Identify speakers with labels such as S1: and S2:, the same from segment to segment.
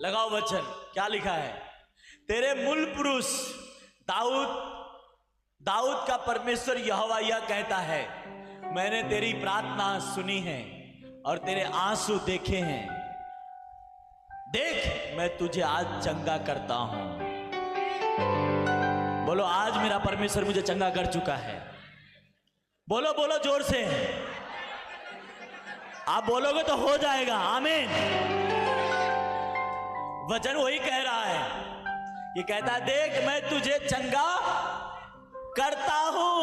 S1: लगाओ वचन। क्या लिखा है? तेरे मूल पुरुष दाऊद का परमेश्वर यहोवा यह कहता है, मैंने तेरी प्रार्थना सुनी है और तेरे आंसू देखे हैं। देख, मैं तुझे आज चंगा करता हूं। बोलो, आज मेरा परमेश्वर मुझे चंगा कर चुका है। बोलो बोलो जोर से। आप बोलोगे तो हो जाएगा। आमीन। वचन वही कह रहा है कि कहता है, देख मैं तुझे चंगा करता हूं।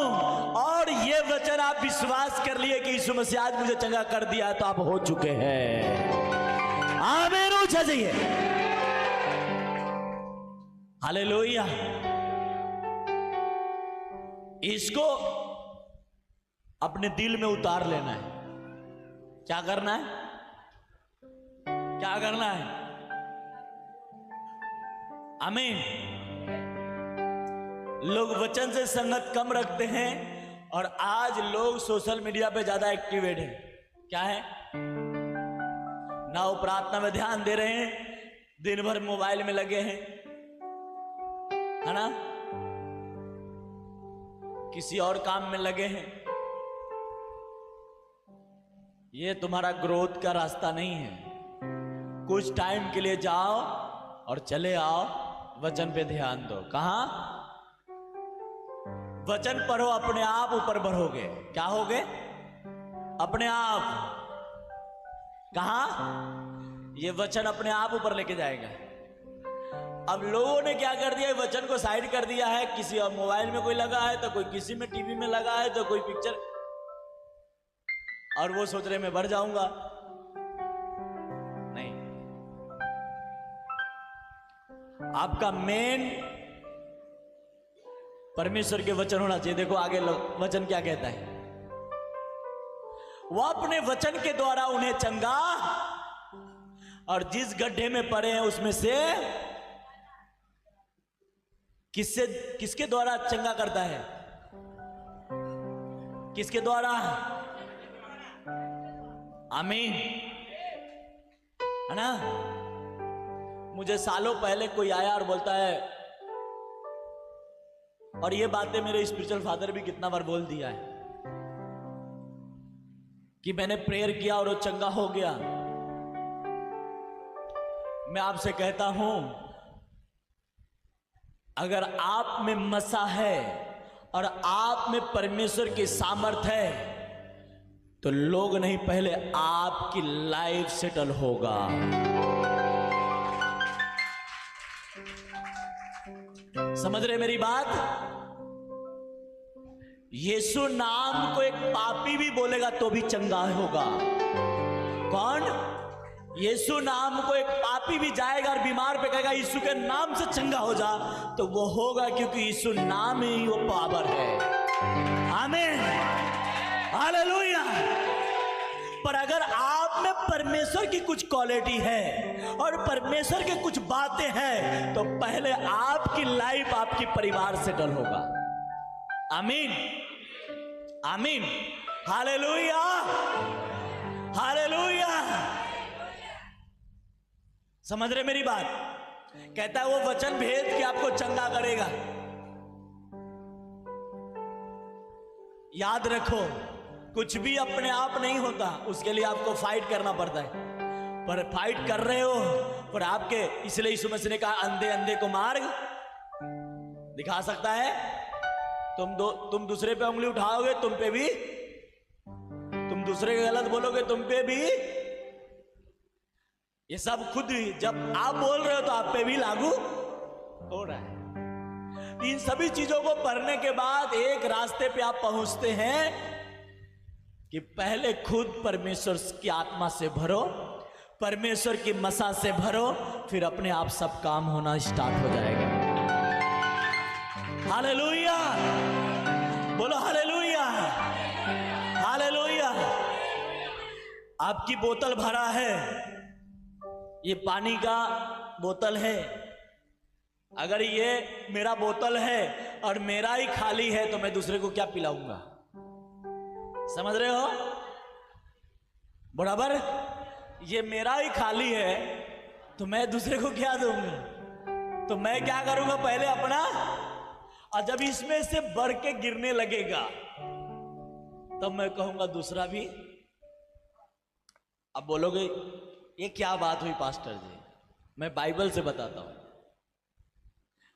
S1: और ये वचन आप विश्वास कर लिए कि यीशु मसीह आज मुझे चंगा कर दिया, तो आप हो चुके हैं। आमीन। ऊंचा जाइए। हालेलुया। इसको अपने दिल में उतार लेना है। क्या करना है? क्या करना है? आमीन। लोग वचन से संगत कम रखते हैं और आज लोग सोशल मीडिया पे ज्यादा एक्टिवेट हैं। क्या है? ना वो प्रार्थना में ध्यान दे रहे हैं, दिन भर मोबाइल में लगे हैं, है ना, किसी और काम में लगे हैं। ये तुम्हारा ग्रोथ का रास्ता नहीं है। कुछ टाइम के लिए जाओ और चले आओ, वचन पे ध्यान दो। कहां? वचन पढ़ो, अपने आप ऊपर बढ़ोगे। क्या होगे? अपने आप। कहां? ये वचन अपने आप ऊपर लेके जाएगा। अब लोगों ने क्या कर दिया, वचन को साइड कर दिया है। किसी और मोबाइल में कोई लगा है, तो कोई किसी में टीवी में लगा है, तो कोई पिक्चर, और वो सोच रहे मैं बढ़ जाऊंगा। नहीं, आपका मेन परमेश्वर के वचन होना चाहिए। देखो आगे वचन क्या कहता है, वो अपने वचन के द्वारा उन्हें चंगा, और जिस गड्ढे में पड़े हैं उसमें से किसके द्वारा चंगा करता है? किसके द्वारा? आमीन, है ना। मुझे सालों पहले कोई आया और बोलता है, और ये बातें मेरे स्पिरिचुअल फादर भी कितना बार बोल दिया है, कि मैंने प्रेयर किया और वो चंगा हो गया। मैं आपसे कहता हूं, अगर आप में मसा है और आप में परमेश्वर की सामर्थ है, तो लोग नहीं, पहले आपकी लाइफ सेटल होगा। समझ रहे मेरी बात? यीशु नाम को एक पापी भी बोलेगा तो भी चंगा होगा। कौन? यीशु नाम को एक पापी भी जाएगा और बीमार पे कहेगा यीशु के नाम से चंगा हो जा, तो वो होगा, क्योंकि यीशु नाम ही वो पावर है। आमीन, हालेलुया। पर अगर आप में परमेश्वर की कुछ क्वालिटी है और परमेश्वर के कुछ बातें हैं, तो पहले आपकी लाइफ, आपकी परिवार सेटल होगा। आमीन, आमीन, हालेलुया, हालेलुया। समझ रहे मेरी बात? कहता है वो वचन भेद के आपको चंगा करेगा। याद रखो, कुछ भी अपने आप नहीं होता, उसके लिए आपको फाइट करना पड़ता है। पर फाइट कर रहे हो, पर आपके, इसलिए यीशु मसीह ने कहा, अंधे अंधे को मार्ग दिखा सकता है। तुम दूसरे पे उंगली उठाओगे, तुम पे भी, तुम दूसरे के गलत बोलोगे, तुम पे भी। ये सब खुद जब आप बोल रहे हो तो आप पे भी लागू हो रहा है। इन सभी चीजों को पढ़ने के बाद एक रास्ते पे आप पहुंचते हैं कि पहले खुद परमेश्वर की आत्मा से भरो, परमेश्वर की मसा से भरो, फिर अपने आप सब काम होना स्टार्ट हो जाएगा। हालेलुया, बोलो हालेलुया, हालेलुया। आपकी बोतल भरा है, ये पानी का बोतल है। अगर ये मेरा बोतल है और मेरा ही खाली है, तो मैं दूसरे को क्या पिलाऊंगा? समझ रहे हो? बराबर, ये मेरा ही खाली है तो मैं दूसरे को क्या दूंगा? तो मैं क्या करूंगा? पहले अपना, और जब इसमें से बढ़ के गिरने लगेगा तब मैं कहूंगा दूसरा भी। अब बोलोगे ये क्या बात हुई पास्टर जी? मैं बाइबल से बताता हूं।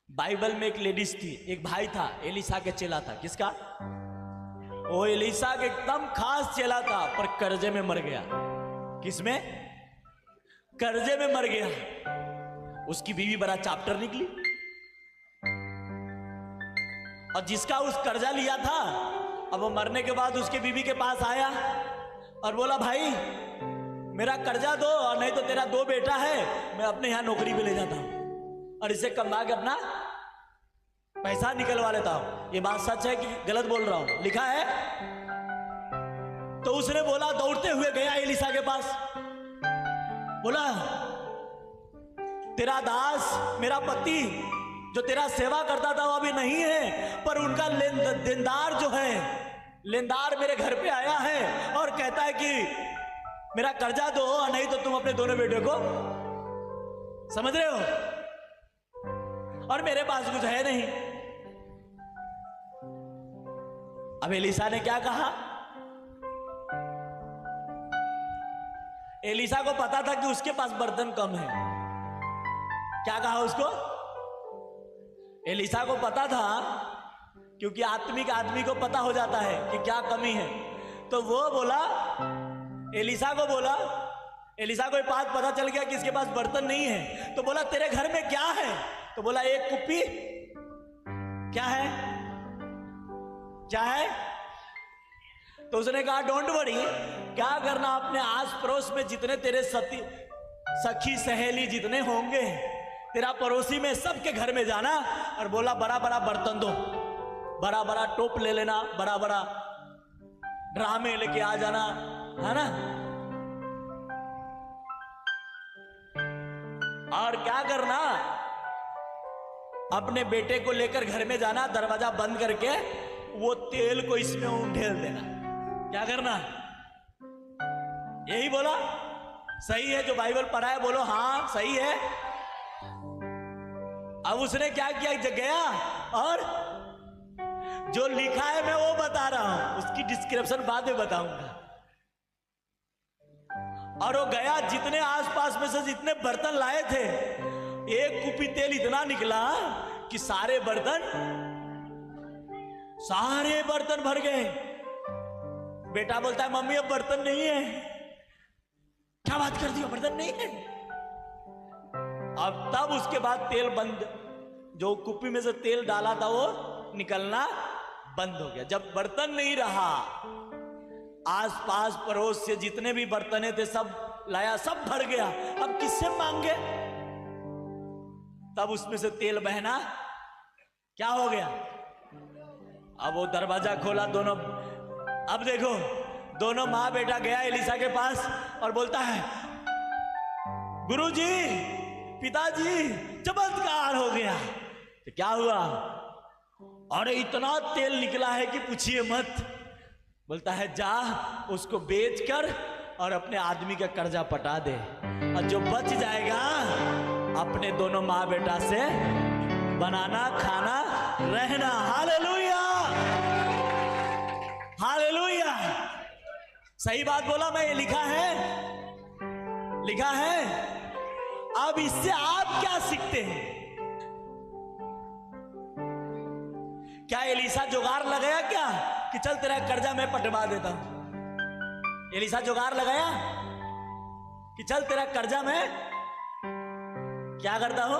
S1: बाइबल में एक लेडीज थी, एक भाई था, एलिसा के चेला था। किसका? वो एलिसा के एकदम खास चेला था, पर कर्जे में मर गया। किसमें? कर्जे में मर गया। उसकी बीवी बड़ा चाप्टर निकली, और जिसका उस कर्जा लिया था, अब वो मरने के बाद उसके बीवी के पास आया और बोला भाई मेरा कर्जा दो, और नहीं तो तेरा 2 बेटा है, मैं अपने यहां नौकरी पे ले जाता हूं और इसे कमा के अपना पैसा निकलवा लेता हूं। ये बात सच है कि गलत बोल रहा हूं? लिखा है। तो उसने बोला, दौड़ते हुए गया एलिसा के पास, बोला तेरा दास, मेरा पति जो तेरा सेवा करता था वो अभी नहीं है, पर उनका लेनदार जो है, लेनदार मेरे घर पे आया है और कहता है कि मेरा कर्जा दो, नहीं तो तुम अपने दोनों बेटों को, समझ रहे हो, और मेरे पास कुछ है नहीं। अब एलिसा ने क्या कहा? एलिसा को पता था कि उसके पास बर्तन कम है। क्या कहा उसको? एलिसा को पता था, क्योंकि आत्मिक आदमी को पता हो जाता है कि क्या कमी है। तो वो बोला, एलिसा को बोला, एलिसा को बात पता चल गया कि इसके पास बर्तन नहीं है। तो बोला तेरे घर में क्या है? तो बोला एक कुप्पी। क्या है? क्या है? तो उसने कहा डोंट वरी, क्या करना, अपने आस पड़ोस में जितने तेरे सखी सहेली जितने होंगे, तेरा पड़ोसी में सबके घर में जाना और बोला बड़ा बड़ा बर्तन दो, बड़ा बड़ा टोप ले लेना, बड़ा बड़ा ड्रामे लेके आ जाना, है ना। और क्या करना, अपने बेटे को लेकर घर में जाना, दरवाजा बंद करके वो तेल को इसमें उंडेल देना। क्या करना? यही बोला? सही है जो बाइबल पढ़ा है? बोलो हाँ सही है। अब उसने क्या किया? गया और जो लिखा है मैं वो बता रहा हूं, उसकी डिस्क्रिप्शन बाद में बताऊंगा। और वो गया, जितने आसपास में से जितने बर्तन लाए थे, एक कुप्पी तेल इतना निकला कि सारे बर्तन भर गए। बेटा बोलता है मम्मी अब बर्तन नहीं है। क्या बात कर दी, बर्तन नहीं है? अब तब उसके बाद तेल बंद, जो कुप्पी में से तेल डाला था वो निकलना बंद हो गया। जब बर्तन नहीं रहा, आसपास पड़ोस से जितने भी बर्तने थे सब लाया, सब भर गया। अब किससे मांगे? तब उसमें से तेल बहना क्या हो गया? अब वो दरवाजा खोला, दोनों, अब देखो दोनों माँ बेटा गया एलिसा के पास और बोलता है गुरुजी, पिताजी, चमत्कार हो गया। तो क्या हुआ? अरे इतना तेल निकला है कि पूछिए मत। बोलता है जा उसको बेचकर और अपने आदमी का कर्जा पटा दे, और जो बच जाएगा अपने दोनों माँ बेटा से बनाना, खाना, रहना। Hallelujah, hallelujah. सही बात बोला मैं, ये लिखा है, लिखा है। अब इससे आप क्या सीखते हैं? क्या एलिसा जुगाड़ लगाया क्या कि चल तेरा कर्जा मैं पटवा देता हूं? एलिसा जुगाड़ लगाया कि चल तेरा कर्जा मैं क्या करता हूं,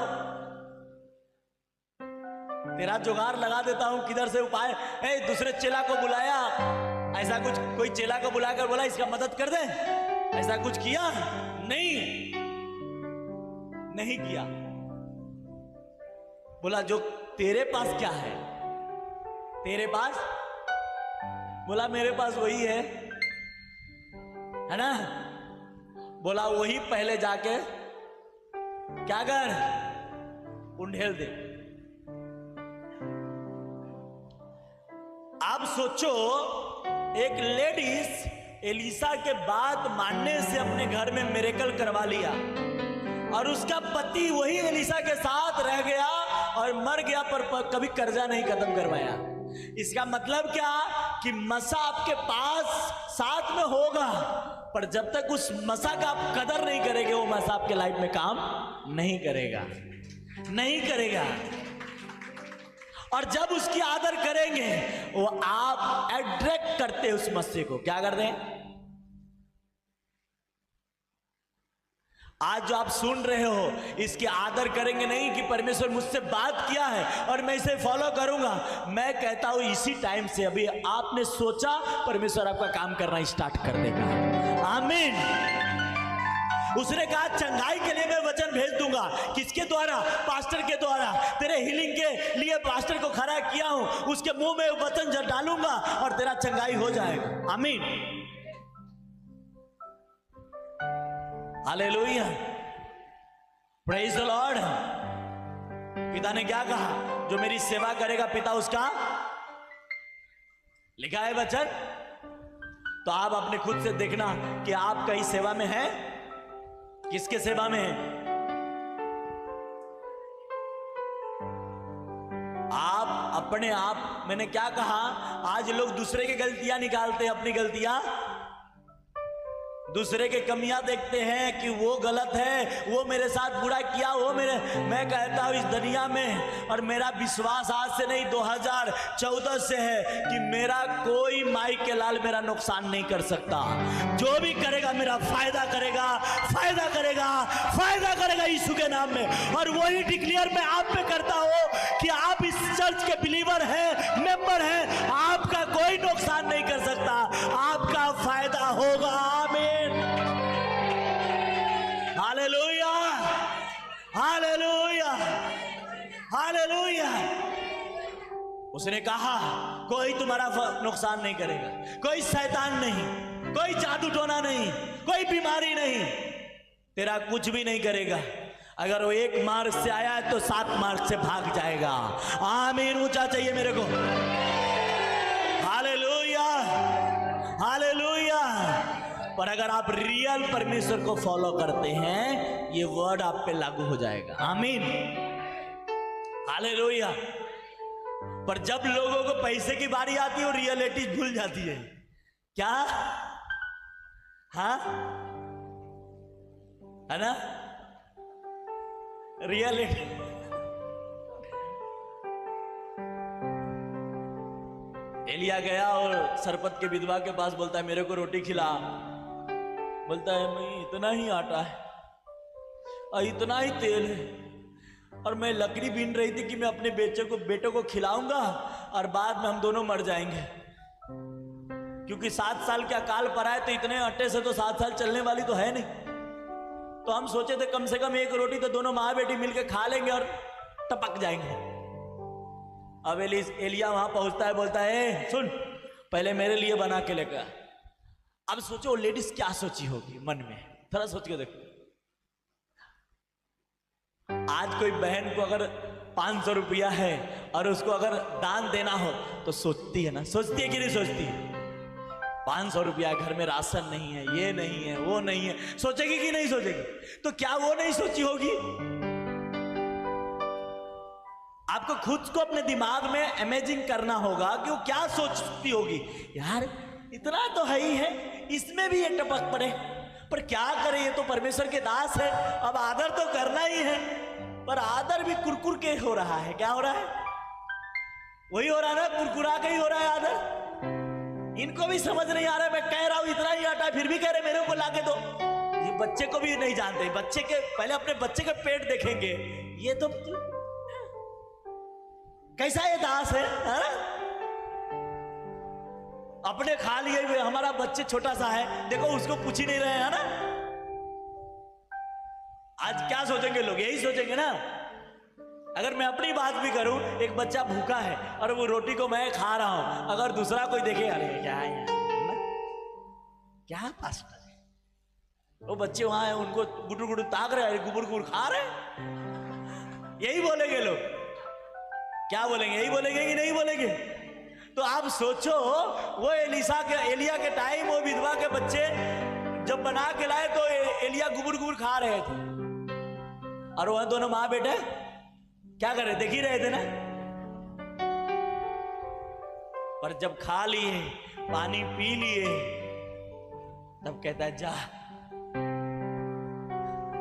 S1: तेरा जुगाड़ लगा देता हूं। किधर से उपाय? दूसरे चेला को बुलाया, ऐसा कुछ कोई चेला को बुलाकर बोला इसका मदद कर दे, ऐसा कुछ किया? नहीं किया। बोला जो तेरे पास क्या है? तेरे पास? बोला मेरे पास वही है ना। बोला वही पहले जाके क्या कर, उंडेल दे। आप सोचो, एक लेडीज एलिसा के बात मानने से अपने घर में मिरेकल करवा लिया। और उसका पति वही एलिशा के साथ रह गया और मर गया, पर कभी कर्जा नहीं खत्म करवाया। इसका मतलब क्या कि मसा आपके पास साथ में होगा, पर जब तक उस मसा का आप कदर नहीं करेंगे, वो मसा आपके लाइफ में काम नहीं करेगा, नहीं करेगा। और जब उसकी आदर करेंगे, वो आप अट्रैक्ट करते हैं उस मस्से को। क्या करते हैं? आज जो आप सुन रहे हो, इसकी आदर करेंगे नहीं कि परमेश्वर मुझसे बात किया है और मैं इसे फॉलो करूंगा। मैं कहता हूं इसी टाइम से अभी आपने सोचा, परमेश्वर आपका काम करना स्टार्ट कर देगा। आमीन। उसने कहा चंगाई के लिए मैं वचन भेज दूंगा। किसके द्वारा? पास्टर के द्वारा। तेरे हीलिंग के लिए पास्टर को खड़ा किया हूं, उसके मुंह में वचन डालूंगा और तेरा चंगाई हो जाएगा। आमीन, हालेलुया, प्रेज द लॉर्ड। पिता ने क्या कहा? जो मेरी सेवा करेगा पिता उसका, लिखा है वचन। तो आप अपने खुद से देखना कि आप कहीं सेवा में हैं, किसके सेवा में हैं? आप अपने आप, मैंने क्या कहा, आज लोग दूसरे की गलतियां निकालते हैं, अपनी गलतियां, दूसरे के कमियां देखते हैं कि वो गलत है, वो मेरे साथ बुरा किया, वो मेरे। मैं कहता हूं इस दुनिया में, और मेरा विश्वास आज से नहीं 2014 से है कि मेरा कोई माई के लाल मेरा नुकसान नहीं कर सकता। जो भी करेगा मेरा फायदा करेगा, फायदा करेगा, फायदा करेगा यीशु के नाम में। और वही डिक्लेयर मैं आप पे करता हूं कि आप इस चर्च के बिलीवर हैं, मेंबर हैं, आपका कोई नुकसान नहीं कर सकता, आपका फायदा होगा। आमीन, हालेलुया, हालेलुया, हालेलुया। उसने कहा कोई तुम्हारा नुकसान नहीं करेगा, कोई शैतान नहीं, कोई जादू टोना नहीं, कोई बीमारी नहीं, तेरा कुछ भी नहीं करेगा। अगर वो एक मार्ग से आया है तो 7 मार्ग से भाग जाएगा। आमीन, ऊंचा चाहिए मेरे को। Hallelujah, hallelujah. पर अगर आप रियल परमेश्वर को फॉलो करते हैं, ये वर्ड आप पे लागू हो जाएगा। आमीन, हालेलुया। पर जब लोगों को पैसे की बारी आती है, वो रियलिटी भूल जाती है। क्या? हाँ, है ना, रियलिटी। एलिया गया और सरपत के विधवा के पास, बोलता है मेरे को रोटी खिला। बोलता है मैं इतना ही आटा है और इतना ही तेल है, और मैं लकड़ी बीन रही थी कि मैं अपने बेटों को खिलाऊंगा और बाद में हम दोनों मर जाएंगे, क्योंकि 7 साल के अकाल पड़ा है, तो इतने आटे से तो 7 साल चलने वाली तो है नहीं। तो हम सोचे थे कम से कम एक रोटी तो दोनों माँ बेटी मिलकर खा लेंगे और टपक जाएंगे। अब एलिया वहां पहुंचता है, बोलता है सुन, पहले मेरे लिए बना के लेकर। अब सोचो वो लेडीज क्या सोची होगी मन में, थोड़ा सोच के देखो। आज कोई बहन को अगर 500 रुपया है और उसको अगर दान देना हो तो सोचती है ना, सोचती है कि नहीं सोचती है? 500 रुपया, घर में राशन नहीं है, ये नहीं है, वो नहीं है, सोचेगी कि नहीं सोचेगी? तो क्या वो नहीं सोची होगी? आपको खुद को अपने दिमाग में इमेजिन करना होगा कि वो क्या सोचती होगी। यार इतना तो है ही है, इसमें भी ये टपक पड़े, पर क्या करे, ये तो परमेश्वर के दास है, अब आदर तो करना ही है। पर आदर भी कुरकुर के हो रहा है। क्या हो रहा है? वही हो रहा है ना, कुरकुरा के ही हो रहा है आदर। इनको भी समझ नहीं आ रहा है, मैं कह रहा हूं इतना ही आटा है, फिर भी कह रहे मेरे को लाके दो। ये बच्चे को भी नहीं जानते, बच्चे के पहले अपने बच्चे का पेट देखेंगे। ये तो कैसा ये दास है, हा? अपने खा लिए हुए, हमारा बच्चे छोटा सा है, देखो उसको पूछ ही नहीं रहे हैं ना। आज क्या सोचेंगे लोग? यही सोचेंगे ना। अगर मैं अपनी बात भी करूं, एक बच्चा भूखा है और वो रोटी को मैं खा रहा हूं, अगर दूसरा कोई देखे, अरे क्या है यार, क्या पास्टर है, वो बच्चे वहां है, उनको गुडुर गुडुर ताक रहे, गुबुर गुबुर खा रहे, यही बोलेंगे लोग। क्या बोलेंगे? यही बोलेंगे कि नहीं बोलेंगे? तो आप सोचो, वो एलिया के टाइम वो विधवा के बच्चे जब बना के लाए तो एलिया गुबुर गुबुर खा रहे थे। और वह दोनों माँ बेटे क्या कर रहे, देख ही रहे थे ना। पर जब खा लिए, पानी पी लिए, तब कहता है जा,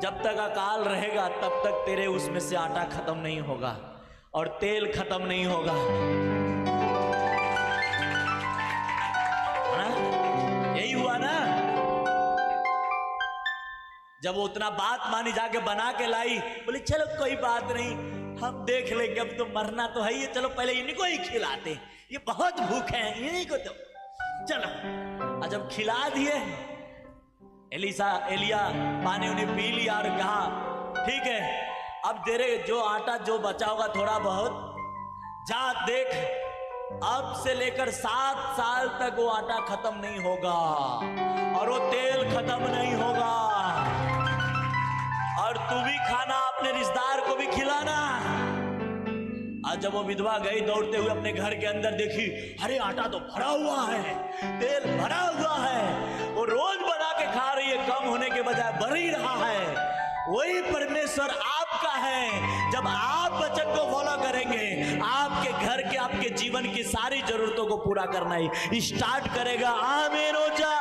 S1: जब तक अकाल रहेगा तब तक तेरे उसमें से आटा खत्म नहीं होगा और तेल खत्म नहीं होगा। यही हुआ ना, जब वो उतना बात मानी, जाके बना के लाई, बोले चलो कोई बात नहीं, हम देख लेंगे, अब तो मरना तो है ही, चलो पहले इनको ही खिलाते, ये बहुत भूखे हैं, इन्हीं को तो चलो। और जब खिला दिए, एलिया पानी उन्हें पी लिया और कहा ठीक है, अब तेरे जो आटा जो बचा होगा थोड़ा बहुत, जा देख, अब से लेकर 7 साल तक वो आटा खत्म नहीं होगा और वो तेल खत्म नहीं होगा, और तू भी खाना, अपने रिश्तेदार को भी खिलाना। आज जब वो विधवा गई दौड़ते हुए अपने घर के अंदर, देखी अरे आटा तो भरा हुआ है, तेल भरा हुआ है, वो रोज बना के खा रही है, कम होने के बजाय बढ़ ही रहा है। वही परमेश्वर आपका है, जब आप वचन को फॉलो करेंगे, आपके घर के, आपके जीवन की सारी जरूरतों को पूरा करना ही स्टार्ट करेगा। आमीन हो जा,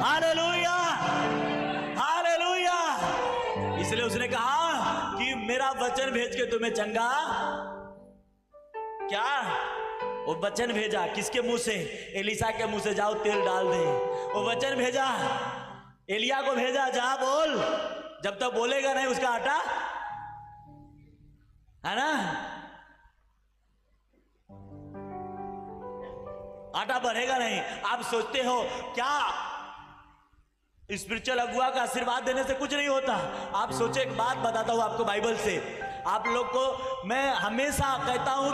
S1: हालेलुया, हालेलुया। इसलिए उसने कहा कि मेरा वचन भेज के तुम्हें चंगा, क्या वो वचन भेजा किसके मुंह से, एलिसा के मुंह से, जाओ तेल डाल दे। वो वचन भेजा, एलिया को भेजा, जा बोल, जब तक बोलेगा नहीं उसका आटा, है ना, आटा बढ़ेगा नहीं। आप सोचते हो क्या स्पिरिचुअल अगुआ का आशीर्वाद देने से कुछ नहीं होता? आप सोचे, एक बात बताता हूं आपको बाइबल से, आप लोग को मैं हमेशा कहता हूं,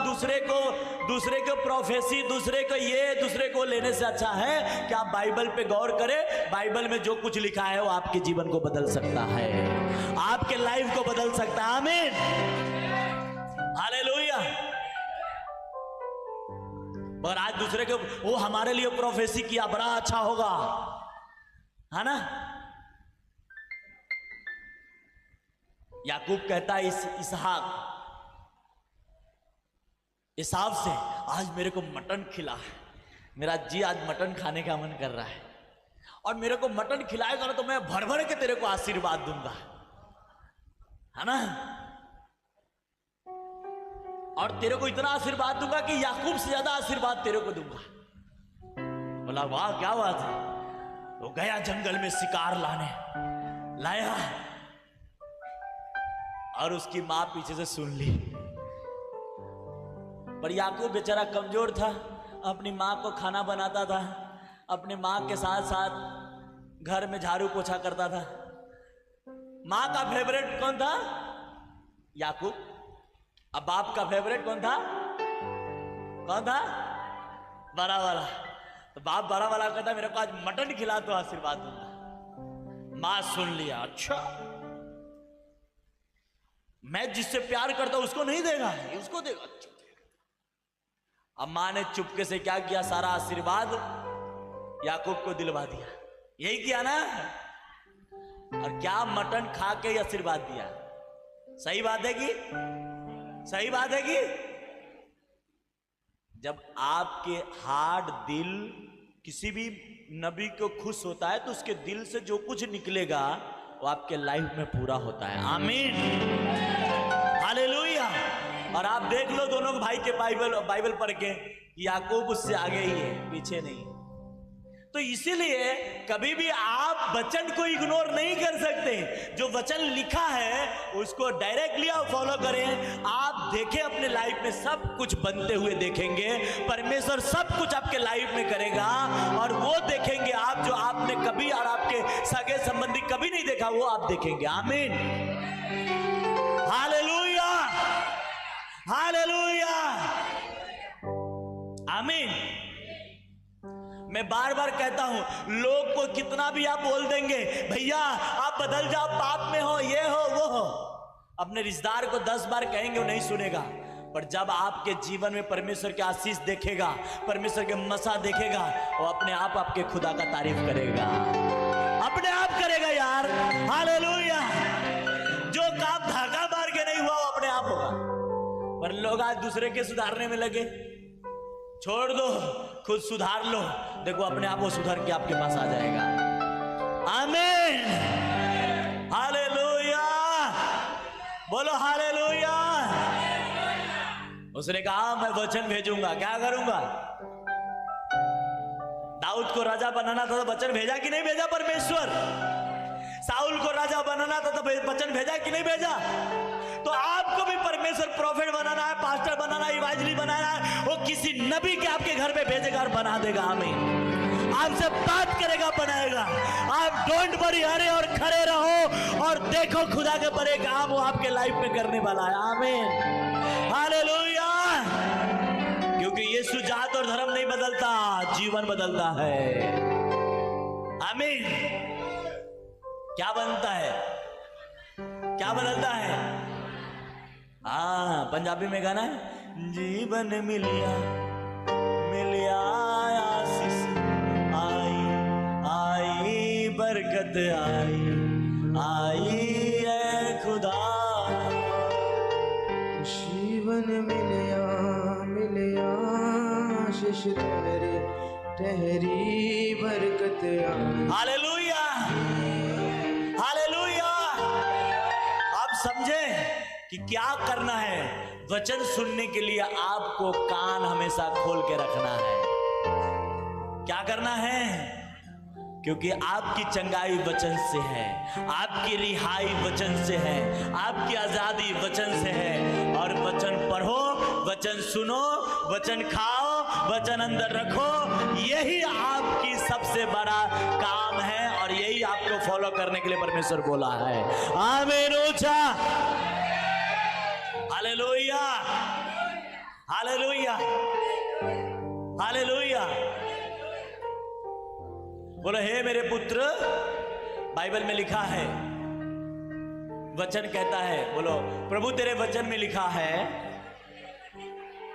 S1: दूसरे को प्रोफेसी, दूसरे को लेने से अच्छा है कि आप बाइबल पे गौर करें। बाइबल में जो कुछ लिखा है वो आपके जीवन को बदल सकता है, आपके लाइफ को बदल सकता है। आमीन, हालेलुया। और आज दूसरे को, वो हमारे लिए प्रोफेसी किया, बड़ा अच्छा होगा, है ना। याकूब कहता है इसहाक से, आज मेरे को मटन खिला है, मेरा जी आज मटन खाने का मन कर रहा है, और मेरे को मटन खिलाएगा ना तो मैं भर भर के तेरे को आशीर्वाद दूंगा, है ना। और तेरे को इतना आशीर्वाद दूंगा कि याकूब से ज्यादा आशीर्वाद तेरे को दूंगा। बोला वाह क्या बात है। वो गया जंगल में शिकार लाया, और उसकी मां पीछे से सुन ली। पर याकूब बेचारा कमजोर था, अपनी मां को खाना बनाता था, अपनी मां के साथ साथ घर में झाड़ू पोछा करता था। मां का फेवरेट कौन था? याकूब। अब बाप का फेवरेट कौन था? बड़ा वाला। तो बाप बड़ा वाला कहता मेरे को आज मटन खिला तो आशीर्वाद दूंगा। मां सुन लिया, अच्छा मैं जिससे प्यार करता हूं उसको नहीं देगा, उसको देगा। अब मां ने चुपके से क्या किया, सारा आशीर्वाद याकूब को दिलवा दिया। यही किया ना। और क्या मटन खा के आशीर्वाद दिया। सही बात है कि सही बात है कि जब आपके हार्ट दिल किसी भी नबी को खुश होता है तो उसके दिल से जो कुछ निकलेगा वो आपके लाइफ में पूरा होता है। आमीन, हालेलुया। और आप देख लो दोनों भाई के बाइबल पढ़ के, याकूब उससे आगे ही है, पीछे नहीं। तो इसीलिए कभी भी आप वचन को इग्नोर नहीं कर सकते। जो वचन लिखा है उसको डायरेक्टली आप फॉलो करें। आप देखें अपने लाइफ में सब कुछ बनते हुए देखेंगे। परमेश्वर सब कुछ आपके लाइफ में करेगा और वो देखेंगे आप, जो आपने कभी और आपके सगे संबंधी कभी नहीं देखा, वो आप देखेंगे। आमीन, हालेलुया, हालेलुया, आमीन। मैं बार बार कहता हूं, लोग को कितना भी आप बोल देंगे, भैया आप बदल जाओ, पाप में हो, ये हो वो हो, अपने रिश्तेदार को 10 बार कहेंगे वो नहीं सुनेगा। पर जब आपके जीवन में परमेश्वर के आशीष देखेगा, परमेश्वर के मसा देखेगा, वो अपने आप आपके खुदा का तारीफ करेगा, अपने आप करेगा यार। हालेलुया, पर लोग आज दूसरे के सुधारने में लगे। छोड़ दो, खुद सुधार लो, देखो अपने आप वो सुधर के आपके पास आ जाएगा। आमीन, हालेलुया, बोलो हालेलुया। उसने कहा मैं वचन भेजूंगा। क्या करूंगा? दाऊद को राजा बनाना था तो वचन भेजा कि नहीं भेजा परमेश्वर? साउल को राजा बनाना था तो वचन भेजा कि नहीं भेजा? तो आपको भी परमेश्वर प्रॉफिट बनाना है, पास्टर बनाना है, इवांजलिस्ट बनाना है, वो किसी नबी के आपके घर में भेजेगा और बना देगा। आमीन, आपसे बात करेगा, बनाएगा। आप डोंट वरी, हरे और खड़े रहो और देखो खुदा के बड़े काम वो आपके लाइफ में करने वाला है। आमीन, हालेलुया। क्योंकि यीशु जात और धर्म नहीं बदलता, जीवन बदलता है। आमीन। क्या बनता है? क्या बदलता है? हाँ, पंजाबी में गाना है, जीवन मिलिया मिलिया आशीष आई आई बरकत आई आई है खुदा।
S2: जीवन मिलिया मिलिया आशीष तेरे ठहरी बरकत आई।
S1: Hallelujah, hallelujah. आप समझे कि क्या करना है? वचन सुनने के लिए आपको कान हमेशा खोल के रखना है। क्या करना है? क्योंकि आपकी चंगाई वचन से है, आपकी रिहाई वचन से है, आपकी आजादी वचन से है। और वचन पढ़ो, वचन सुनो, वचन खाओ, वचन अंदर रखो, यही आपकी सबसे बड़ा काम है और यही आपको फॉलो करने के लिए परमेश्वर बोला है। आमीन, ऊंचा हालेलुया, हालेलुया, हालेलुया। बोलो हे मेरे पुत्र, बाइबल में लिखा है, वचन कहता है, बोलो प्रभु तेरे वचन में लिखा है,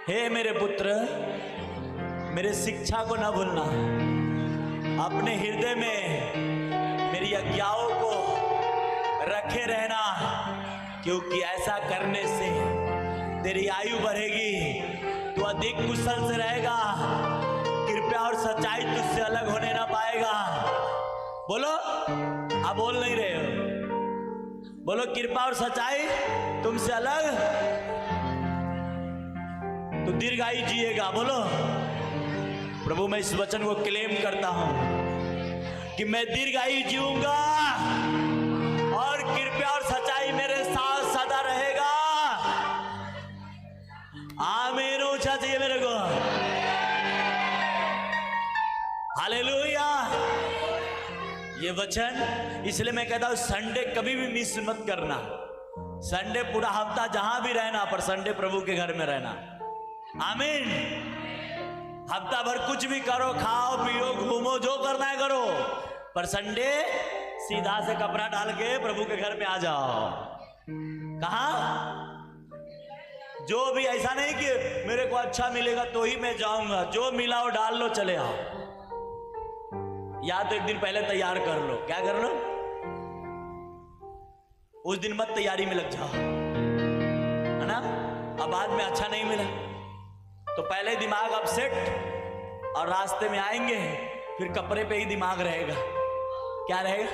S1: हे मेरे पुत्र मेरे शिक्षा को ना भूलना, अपने हृदय में मेरी आज्ञाओं को रखे रहना, क्योंकि ऐसा करने से तेरी आयु बढ़ेगी, तू अधिक कुशल से रहेगा, कृपया और सच्चाई तुझसे अलग होने ना पाएगा। बोलो, आप बोल नहीं रहे हो, बोलो कृपा और सच्चाई तुमसे अलग, तो दीर्घायु जिएगा। बोलो प्रभु मैं इस वचन को क्लेम करता हूं कि मैं दीर्घायु जीऊंगा और कृपया और सच्चाई मेरे साथ सदा रहेगा। आमीन, ऊंचा चाहिए मेरे को। हालेलुया। ये वचन इसलिए मैं कहता हूं संडे कभी भी मिस मत करना। संडे पूरा हफ्ता जहां भी रहना, पर संडे प्रभु के घर में रहना। आमीन। हफ्ता भर कुछ भी करो, खाओ पियो घूमो, जो करना है करो, पर संडे सीधा से कपड़ा डाल के प्रभु के घर में आ जाओ। कहा? जो भी ऐसा नहीं कि मेरे को अच्छा मिलेगा तो ही मैं जाऊंगा, जो मिला वो डाल लो चले आओ। या तो एक दिन पहले तैयार कर लो। क्या कर लो? उस दिन मत तैयारी में लग जाओ, है ना? अब बाद में अच्छा नहीं मिला तो पहले दिमाग अपसेट, और रास्ते में आएंगे फिर कपड़े पे ही दिमाग रहेगा। क्या रहेगा?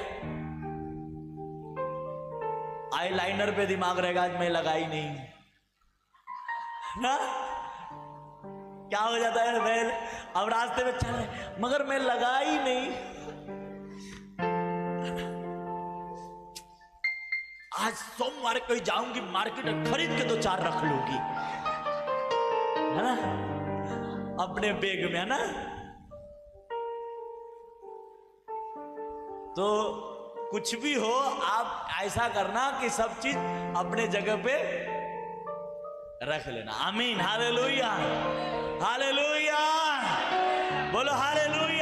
S1: आई लाइनर पे दिमाग रहेगा, आज मैं लगाई नहीं ना। क्या हो जाता है बैल, अब रास्ते में चल रहे मगर मैं लगाई नहीं। आज सोमवार को जाऊंगी मार्केट, खरीद के 2-4 रख लूंगी, है ना, अपने बैग में, है ना। तो कुछ भी हो आप ऐसा करना कि सब चीज अपने जगह पे रख लेना। आमीन, हालेलुया, हालेलुया, बोलो हालेलुया।